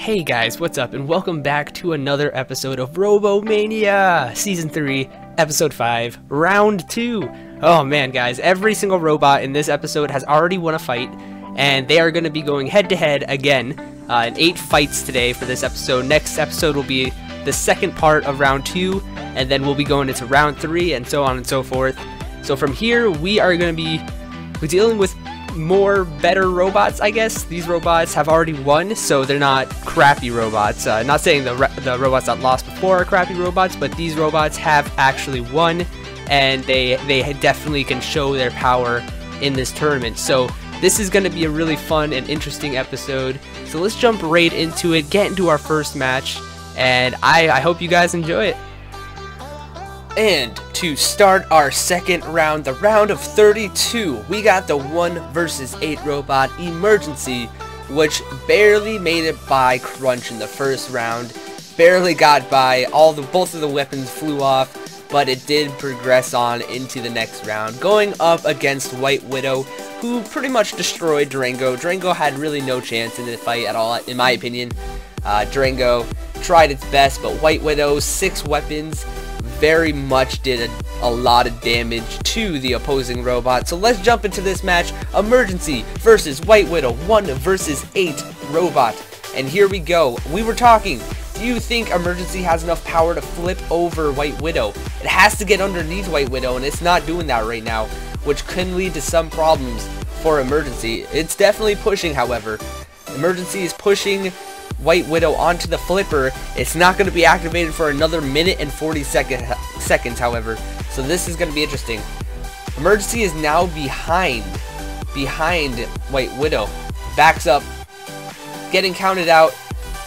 Hey guys, what's up, and welcome back to another episode of Robomania! Season 3, Episode 5, Round 2! Oh man guys, every single robot in this episode has already won a fight, and they are going to be going head to head again in 8 fights today for this episode. Next episode will be the second part of Round 2, and then we'll be going into Round 3, and so on and so forth. So from here, we are going to be dealing with better robots, I guess. These robots have already won, so they're not crappy robots. Not saying the robots that lost before are crappy robots, but these robots have actually won, and they definitely can show their power in this tournament. So this is going to be a really fun and interesting episode. So let's jump right into it, get into our first match, and I hope you guys enjoy it. And to start our second round, the round of 32, we got the 1 vs 8 robot Emergency, which barely made it by Crunch in the first round. Barely got by, both of the weapons flew off, but it did progress on into the next round, going up against White Widow, who pretty much destroyed Durango. Durango had really no chance in the fight at all, in my opinion. Durango tried its best, but White Widow's 6 weapons very much did a lot of damage to the opposing robot. So let's jump into this match. Emergency versus White Widow, 1 vs 8 robot. And here we go. We were talking, do you think Emergency has enough power to flip over White Widow? It has to get underneath White Widow, and it's not doing that right now, which can lead to some problems for Emergency. It's definitely pushing, however. Emergency is pushing White Widow onto the flipper. It's not going to be activated for another minute and 40 seconds, however. So this is going to be interesting. Emergency is now behind White Widow. Backs up, getting counted out,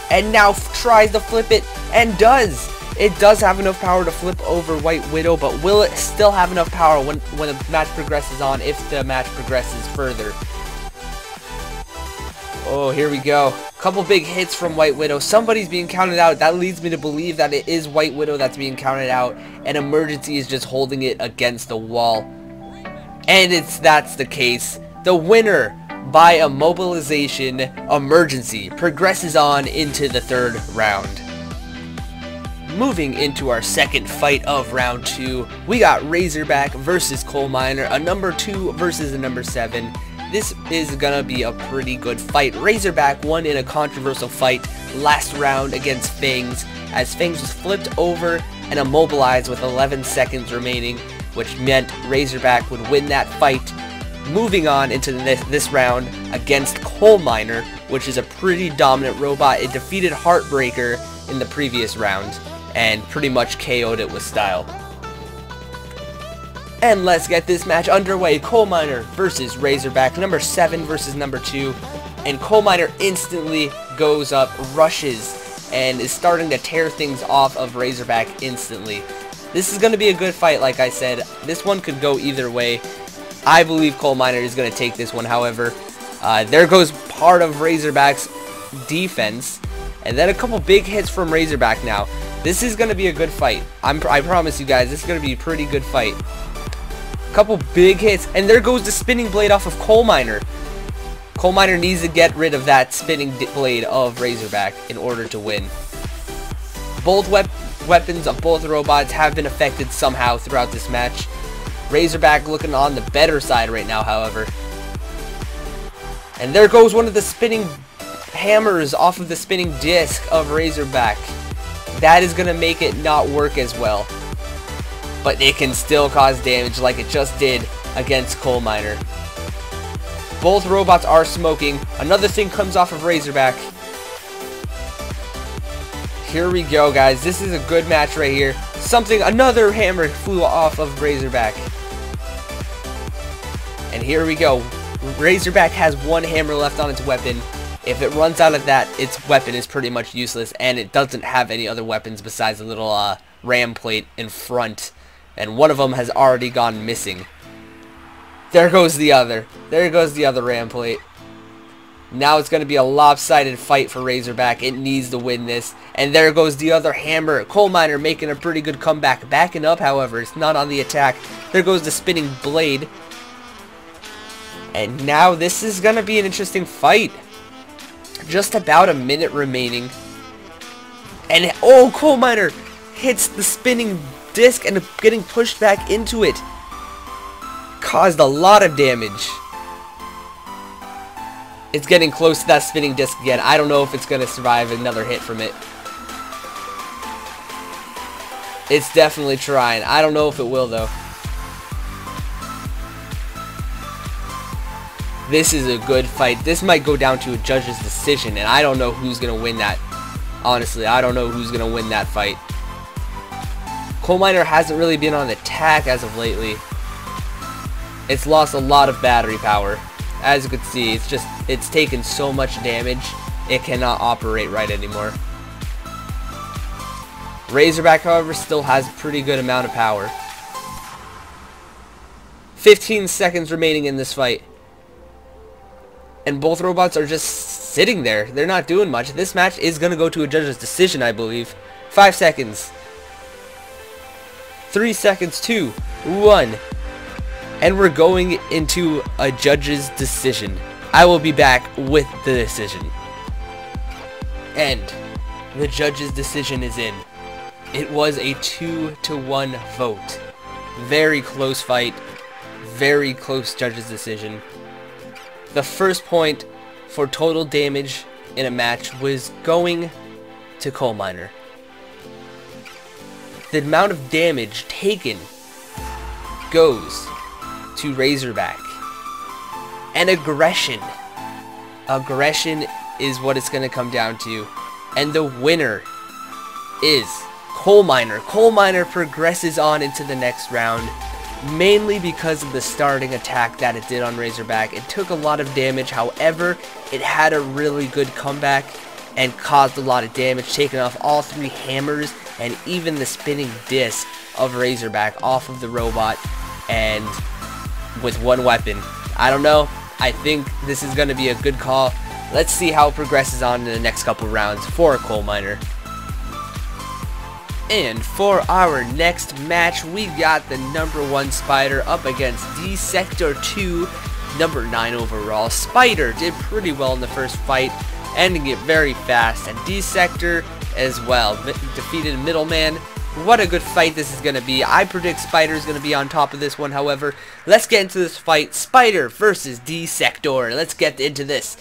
and now tries to flip it, and does. It does have enough power to flip over White Widow, but will it still have enough power when the match progresses on, if the match progresses further? Oh, here we go. Couple big hits from White Widow. Somebody's being counted out. That leads me to believe that it is White Widow that's being counted out, and Emergency is just holding it against the wall. And that's the case. The winner by immobilization, Emergency, progresses on into the 3rd round. Moving into our second fight of round 2, we got Razorback versus Coal Miner, a number 2 versus a number 7. This is gonna be a pretty good fight. Razorback won in a controversial fight last round against Fangs, as Fangs was flipped over and immobilized with 11 seconds remaining, which meant Razorback would win that fight. Moving on into this round against Coal Miner, which is a pretty dominant robot. It defeated Heartbreaker in the previous round and pretty much KO'd it with style. And let's get this match underway. Coal Miner versus Razorback, number 7 versus number 2. And Coal Miner instantly goes up, rushes, and is starting to tear things off of Razorback instantly. This is going to be a good fight, like I said. This one could go either way. I believe Coal Miner is going to take this one, however. There goes part of Razorback's defense. And then a couple big hits from Razorback now. This is going to be a good fight. I promise you guys, this is going to be a pretty good fight. Couple big hits, and there goes the spinning blade off of Coal Miner. Coal Miner needs to get rid of that spinning blade of Razorback in order to win. Both weapons of both robots have been affected somehow throughout this match. Razorback looking on the better side right now, however. And there goes one of the spinning hammers off of the spinning disc of Razorback. That is going to make it not work as well, but it can still cause damage like it just did against Coal Miner. Both robots are smoking. Another thing comes off of Razorback. Here we go, guys. This is a good match right here. Another hammer flew off of Razorback. And here we go. Razorback has 1 hammer left on its weapon. If it runs out of that, its weapon is pretty much useless, and it doesn't have any other weapons besides a little ram plate in front. And one of them has already gone missing. There goes the other. There goes the other ram plate. Now it's going to be a lopsided fight for Razorback. It needs to win this. And there goes the other hammer. Coal Miner making a pretty good comeback. Backing up, however. It's not on the attack. There goes the spinning blade. And now this is going to be an interesting fight. Just about a minute remaining. And oh, Coal Miner hits the spinning disc and getting pushed back into it. Caused a lot of damage. It's getting close to that spinning disc again. I don't know if it's going to survive another hit from it. It's definitely trying. I don't know if it will, though. This is a good fight. This might go down to a judge's decision, and I don't know who's going to win that. Honestly, I don't know who's going to win that fight. Coal Miner hasn't really been on attack as of lately. It's lost a lot of battery power. As you can see, it's taken so much damage, it cannot operate right anymore. Razorback, however, still has a pretty good amount of power. 15 seconds remaining in this fight. And both robots are just sitting there. They're not doing much. This match is going to go to a judge's decision, I believe. 5 seconds. 3 seconds, 2, 1. And we're going into a judge's decision. I will be back with the decision. And the judge's decision is in. It was a 2-to-1 vote. Very close fight. Very close judge's decision. The first point for total damage in a match was going to Coal Miner. The amount of damage taken goes to Razorback. And aggression. Aggression is what it's going to come down to. And the winner is Coal Miner. Coal Miner progresses on into the next round, mainly because of the starting attack that it did on Razorback. It took a lot of damage, however, it had a really good comeback and caused a lot of damage, taking off all 3 hammers and even the spinning disc of Razorback off of the robot, and with 1 weapon. I don't know. I think this is going to be a good call. Let's see how it progresses on in the next couple rounds for Coal Miner. And for our next match, we got the #1 Spyder up against D-Sector 2, #9 overall. Spyder did pretty well in the first fight, ending it very fast, and D-Sector as well defeated Middleman. What a good fight this is going to be. I predict Spyder is going to be on top of this one, however. Let's get into this fight. Spyder versus D-Sector. Let's get into this.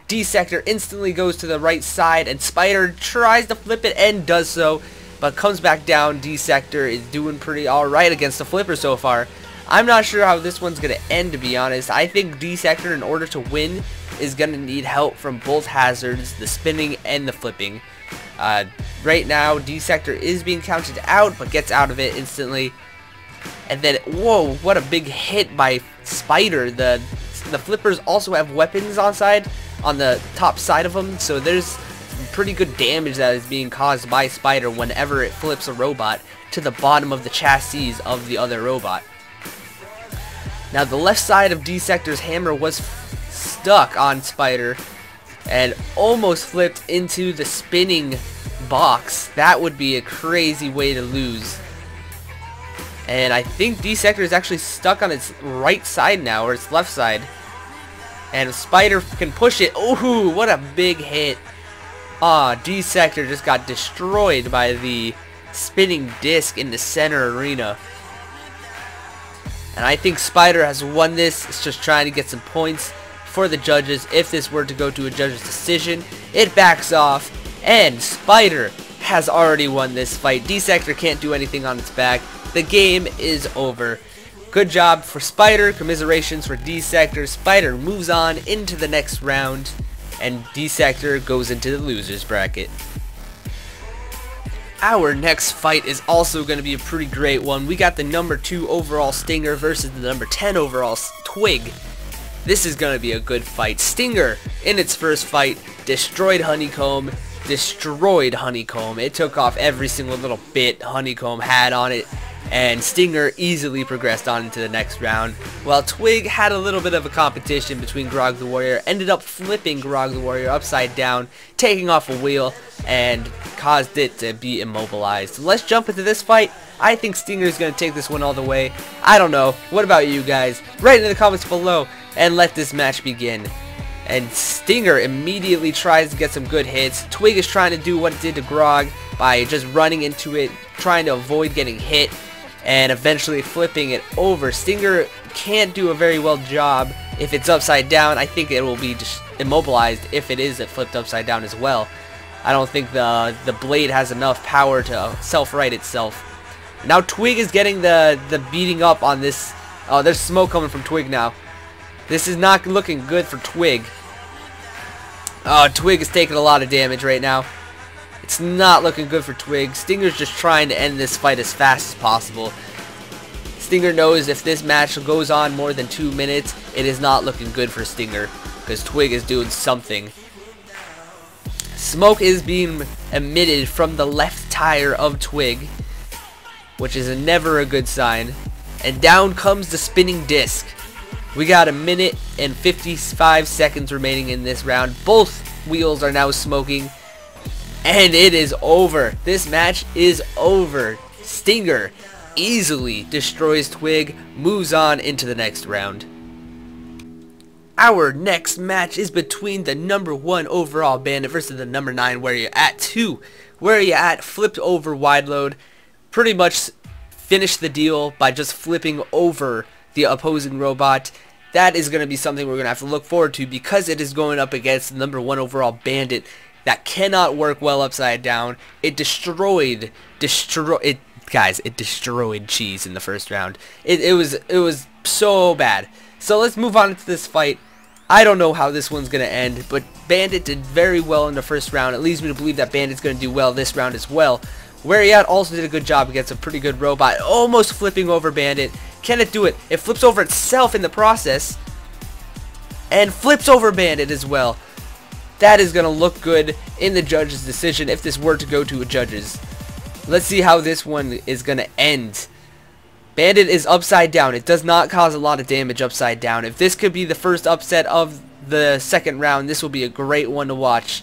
D-Sector instantly goes to the right side, and Spyder tries to flip it and does so, but comes back down. D-Sector is doing pretty alright against the flipper so far. I'm not sure how this one's going to end, to be honest. I think D-Sector, in order to win, is going to need help from both hazards, the spinning and the flipping. Right now, D-Sector is being counted out, but gets out of it instantly. And then, whoa, what a big hit by Spyder. The flippers also have weapons on the top side of them, so there's pretty good damage that is being caused by Spyder whenever it flips a robot to the bottom of the chassis of the other robot. Now, the left side of D-Sector's hammer was stuck on Spyder and almost flipped into the spinning box. That would be a crazy way to lose. And I think D-Sector is actually stuck on its right side now, or its left side. And Spyder can push it. Ooh, what a big hit. D-Sector just got destroyed by the spinning disc in the center arena. And I think Spyder has won this. It's just trying to get some points for the judges. If this were to go to a judge's decision, it backs off, and Spyder has already won this fight. D-Sector can't do anything on its back. The game is over. Good job for Spyder. Commiserations for D-Sector. Spyder moves on into the next round, and D-Sector goes into the loser's bracket. Our next fight is also going to be a pretty great one. We got the #2 overall Stinger versus the #10 overall Twig. This is going to be a good fight. Stinger, in its first fight, destroyed Honeycomb. It took off every single little bit Honeycomb had on it, and Stinger easily progressed on into the next round, while Twig had a little bit of a competition between Grog the Warrior, ended up flipping Grog the Warrior upside down, taking off a wheel, and caused it to be immobilized. So let's jump into this fight. I think Stinger is going to take this one all the way. I don't know. What about you guys? Write in the comments below and let this match begin. And Stinger immediately tries to get some good hits. Twig is trying to do what it did to Grog by just running into it, trying to avoid getting hit, and eventually flipping it over. Stinger can't do a very well job if it's upside down. I think it will be just immobilized if it is flipped upside down as well. I don't think the blade has enough power to self-right itself. Now Twig is getting the beating up on this. Oh, there's smoke coming from Twig now. This is not looking good for Twig. Oh, Twig is taking a lot of damage right now. It's not looking good for Twig. Stinger's just trying to end this fight as fast as possible. Stinger knows if this match goes on more than 2 minutes, it is not looking good for Stinger, because Twig is doing something. Smoke is being emitted from the left tire of Twig, which is never a good sign. And down comes the spinning disc. We got 1 minute and 55 seconds remaining in this round. Both wheels are now smoking, and it is over. This match is over. Stinger easily destroys Twig, moves on into the next round. Our next match is between the number 1 overall Bandit versus the number 9 Where You At 2. Where You At flipped over wide load, pretty much finished the deal by just flipping over the opposing robot. That is going to be something we're going to have to look forward to, because it is going up against the number 1 overall Bandit that cannot work well upside down. It destroyed Cheese in the first round. It was so bad. So let's move on into this fight. I don't know how this one's going to end, but Bandit did very well in the first round. It leads me to believe that Bandit's going to do well this round as well. Where He At also did a good job against a pretty good robot, almost flipping over Bandit. Can it do it? It flips over itself in the process, and flips over Bandit as well. That is going to look good in the judge's decision if this were to go to a judge's. Let's see how this one is going to end. Bandit is upside down. It does not cause a lot of damage upside down. If this could be the first upset of the second round, this will be a great one to watch.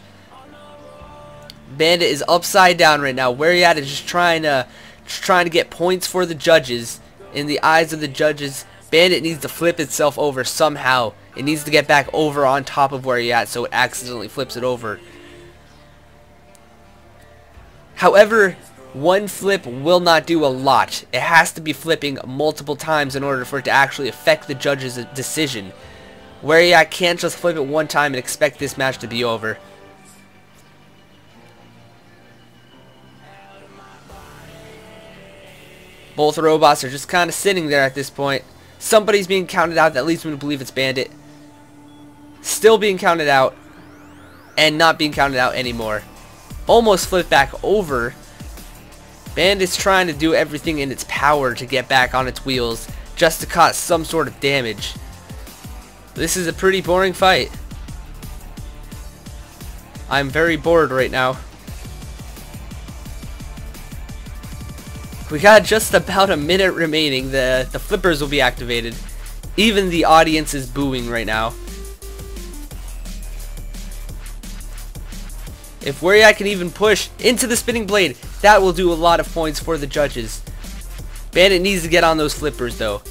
Bandit is upside down right now. Where He At is just trying to get points for the judges. In the eyes of the judges, Bandit needs to flip itself over somehow. It needs to get back over on top of Where He At so it accidentally flips it over. However, one flip will not do a lot. It has to be flipping multiple times in order for it to actually affect the judge's decision. Where He At can't just flip it one time and expect this match to be over. Both robots are just kind of sitting there at this point. Somebody's being counted out. That leads me to believe it's Bandit. Still being counted out. And not being counted out anymore. Almost flipped back over. Bandit's trying to do everything in its power to get back on its wheels, just to cause some sort of damage. This is a pretty boring fight. I'm very bored right now. We got just about a minute remaining. The flippers will be activated. Even the audience is booing right now. If Where You At can even push into the spinning blade, that will do a lot of points for the judges. Bandit needs to get on those flippers though.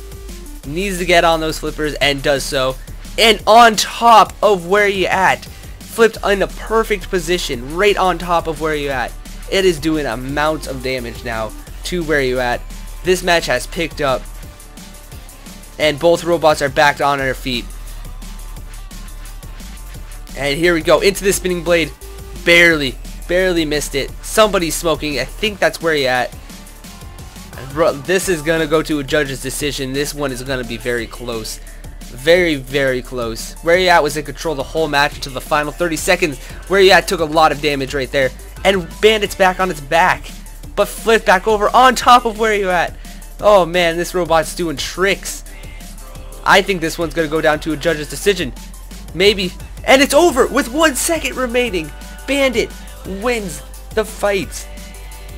Needs to get on those flippers and does so. And on top of Where You At. Flipped in a perfect position right on top of Where You At. It is doing amounts of damage now to Where You At. This match has picked up. And both robots are back on their feet. And here we go into the spinning blade. Barely missed it. Somebody's smoking. I think that's Where You At. This is going to go to a judge's decision. This one is going to be very close. Very close. Where You At was in control the whole match until the final 30 seconds. Where You At took a lot of damage right there. And Bandit's back on its back. But flipped back over on top of Where You At. Oh man, this robot's doing tricks. I think this one's going to go down to a judge's decision. Maybe. And it's over with 1 second remaining. Bandit wins the fight.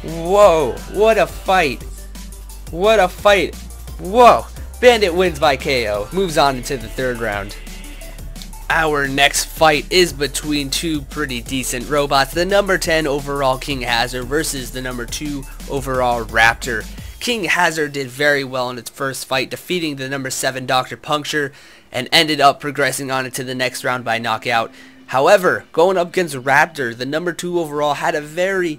Whoa, what a fight. What a fight. Whoa. Bandit wins by KO. Moves on into the third round. Our next fight is between two pretty decent robots. The number 10 overall King Azor versus the number 2 overall Raptor. King Hazard did very well in its first fight, defeating the number 7 Dr. Puncture, and ended up progressing on into the next round by knockout. However, going up against Raptor, the number 2 overall, had a very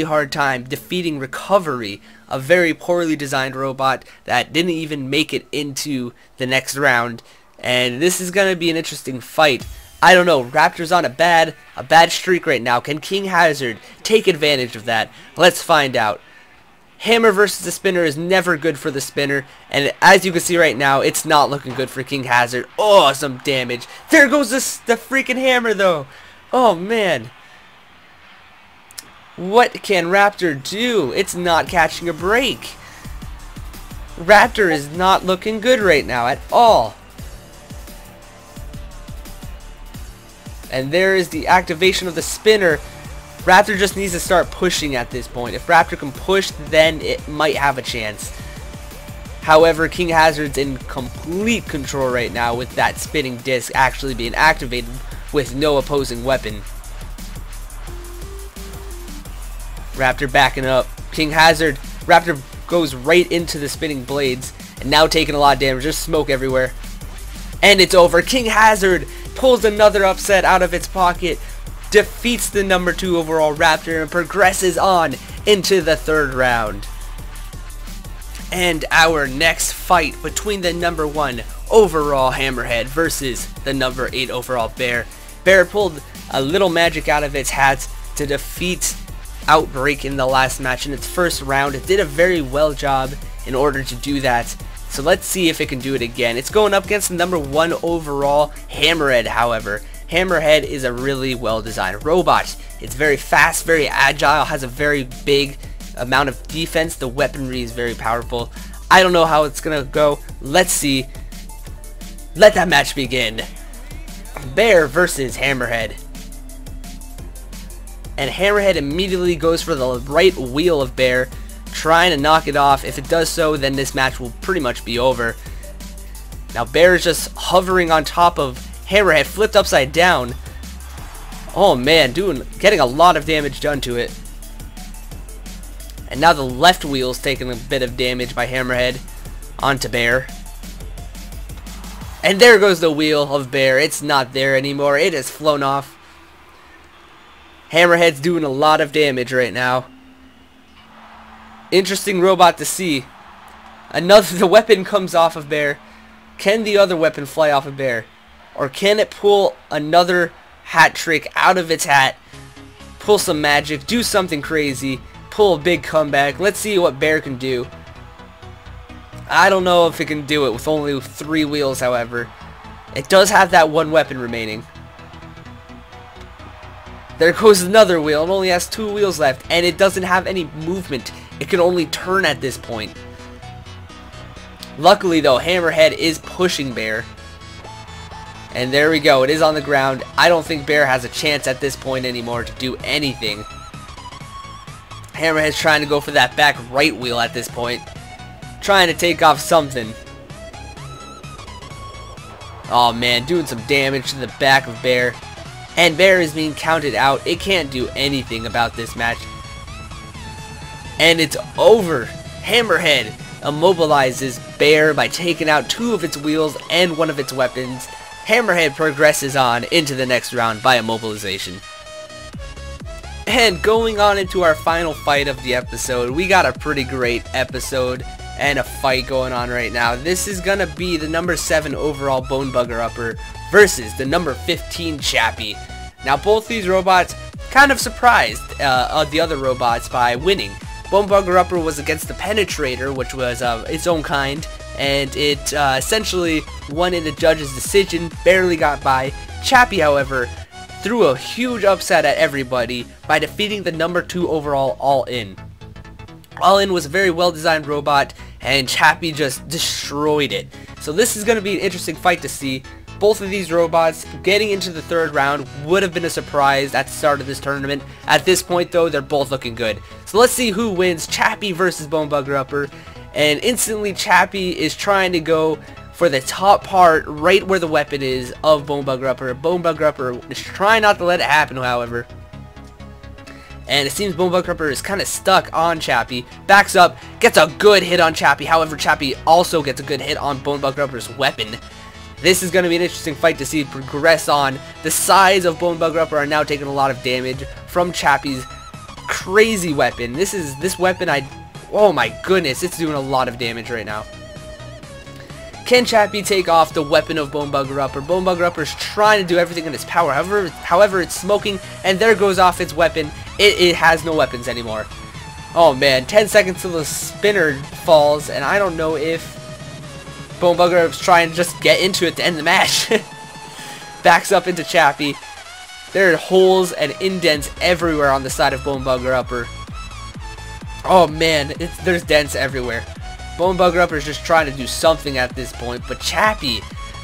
hard time defeating Recovery, a very poorly designed robot that didn't even make it into the next round. And this is going to be an interesting fight. I don't know, Raptor's on a bad streak right now. Can King Hazard take advantage of that? Let's find out. Hammer versus the spinner is never good for the spinner, and as you can see right now, it's not looking good for King Hazard. Oh, some damage. There goes the freaking hammer, though. Oh, man. What can Raptor do? It's not catching a break. Raptor is not looking good right now at all. And there is the activation of the spinner. Raptor just needs to start pushing at this point. If Raptor can push, then it might have a chance. However, King Hazard's in complete control right now with that spinning disc actually being activated with no opposing weapon. Raptor backing up. King Hazard, Raptor goes right into the spinning blades and now taking a lot of damage. There's smoke everywhere. And it's over. King Hazard pulls another upset out of its pocket, defeats the number 2 overall Raptor, and progresses on into the 3rd round. And our next fight between the number 1 overall HammerHead versus the number 8 overall Bear. Bear pulled a little magic out of its hat to defeat Outbreak in the last match in its first round. It did a very well job in order to do that. So let's see if it can do it again. It's going up against the number 1 overall HammerHead, however. HammerHead is a really well designed robot. It's very fast, very agile, has a very big amount of defense. The weaponry is very powerful. I don't know how it's gonna go. Let's see. Let that match begin. Bear versus HammerHead. And HammerHead immediately goes for the right wheel of Bear, trying to knock it off. If it does so, then this match will pretty much be over. Now Bear is just hovering on top of HammerHead, flipped upside down. Oh man, getting a lot of damage done to it. And now the left wheel's taking a bit of damage by HammerHead onto Bear. And there goes the wheel of Bear. It's not there anymore. It has flown off. HammerHead's doing a lot of damage right now. Interesting robot to see. The weapon comes off of Bear. Can the other weapon fly off of Bear? Or can it pull another hat trick out of its hat? Pull some magic, do something crazy, pull a big comeback. Let's see what Bear can do. I don't know if it can do it with only 3 wheels, however. It does have that 1 weapon remaining. There goes another wheel. It only has 2 wheels left, and it doesn't have any movement. It can only turn at this point. Luckily, though, HammerHead is pushing Bear. And there we go. It is on the ground. I don't think Bear has a chance at this point anymore to do anything. HammerHead's trying to go for that back right wheel at this point. Trying to take off something. Oh, man. Doing some damage to the back of Bear. And Bear is being counted out. It can't do anything about this match. And it's over. HammerHead immobilizes Bear by taking out 2 of its wheels and 1 of its weapons. HammerHead progresses on into the next round by immobilization. And going on into our final fight of the episode, we got a pretty great episode and a fight going on right now. This is gonna be the number 7 overall Bonebug Upper versus the number 15 Chappie. Now both these robots kind of surprised the other robots by winning. Bonebug Upper was against the Penetrator, which was its own kind, and it essentially won in the judge's decision, barely got by. Chappie, however, threw a huge upset at everybody by defeating the number 2 overall All-In. All-In was a very well-designed robot, and Chappie just destroyed it. So this is going to be an interesting fight to see. Both of these robots getting into the 3rd round would have been a surprise at the start of this tournament. At this point, though, they're both looking good. So let's see who wins, Chappie versus Bonebug Upper. And instantly, Chappie is trying to go for the top part right where the weapon is of Bonebug Upper. Bonebug Upper is trying not to let it happen, however. And it seems Bonebug Upper is kind of stuck on Chappie. Backs up, Gets a good hit on Chappie. However, Chappie also gets a good hit on Bonebug Raptor's weapon. This is going to be an interesting fight to see progress on. The size of Bonebug Raptor are now taking a lot of damage from Chappie's crazy weapon. This weapon, oh my goodness, it's doing a lot of damage right now. Can Chappie take off the weapon of Bonebug Raptor? Bonebug Raptor is trying to do everything in its power. However, it's smoking, and there goes off its weapon. It has no weapons anymore. Oh man, 10 seconds till the spinner falls, and I don't know if Bonebug Raptor's trying to just get into it to end the match. Backs up into Chappie. There are holes and indents everywhere on the side of Bonebug Raptor. Oh man, there's dents everywhere. Bonebug Raptor is just trying to do something at this point, but Chappie,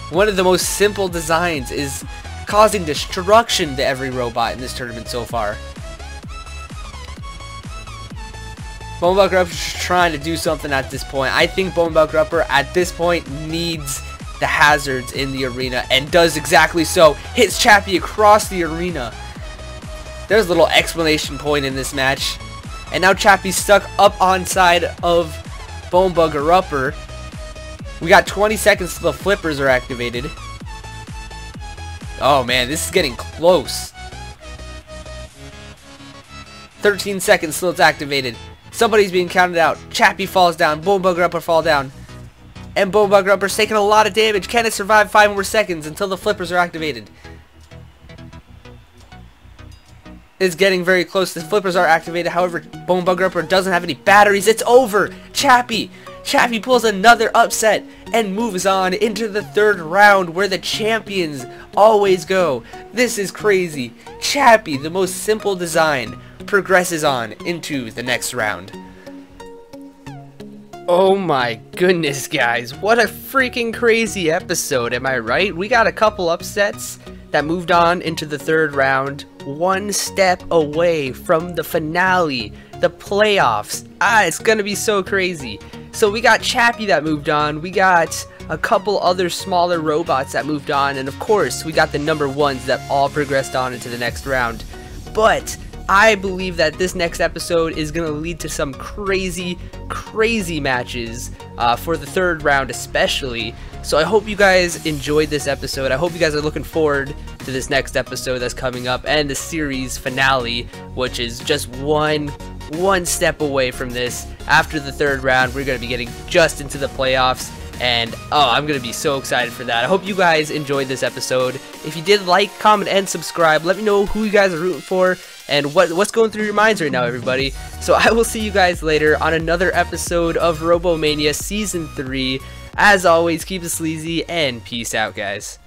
one of the most simple designs, is causing destruction to every robot in this tournament so far. Bonebug Raptor is trying to do something at this point. I think Bonebug Raptor at this point needs the hazards in the arena, and does exactly so. Hits Chappie across the arena. There's a little explanation point in this match. And now Chappie's stuck up on side of Bonebug Raptor. We got 20 seconds till the flippers are activated. Oh man, this is getting close. 13 seconds till it's activated. Somebody's being counted out. Chappie falls down. Bonebug Raptor fall down. And Bonebug Raptor's taking a lot of damage. Can it survive 5 more seconds until the flippers are activated? It's getting very close. The flippers are activated. However, Bonebug Raptor doesn't have any batteries. It's over. Chappie pulls another upset and moves on into the 3rd round, where the champions always go. This is crazy. Chappie, the most simple design, progresses on into the next round. Oh my goodness, guys, what a freaking crazy episode, am I right? We got a couple upsets that moved on into the 3rd round, one step away from the finale, the playoffs. It's gonna be so crazy. So we got Chappie that moved on, we got a couple other smaller robots that moved on, and of course we got the number 1s that all progressed on into the next round. But I believe that this next episode is going to lead to some crazy matches for the 3rd round especially. So I hope you guys enjoyed this episode. I hope you guys are looking forward to this next episode that's coming up, and the series finale, which is just one step away from this. After the 3rd round, we're going to be getting just into the playoffs. And I'm going to be so excited for that. I hope you guys enjoyed this episode. If you did, like, comment, and subscribe. Let me know who you guys are rooting for and what's going through your minds right now, everybody. So I will see you guys later on another episode of Robomania Season 3. As always, keep it sleazy, and peace out, guys.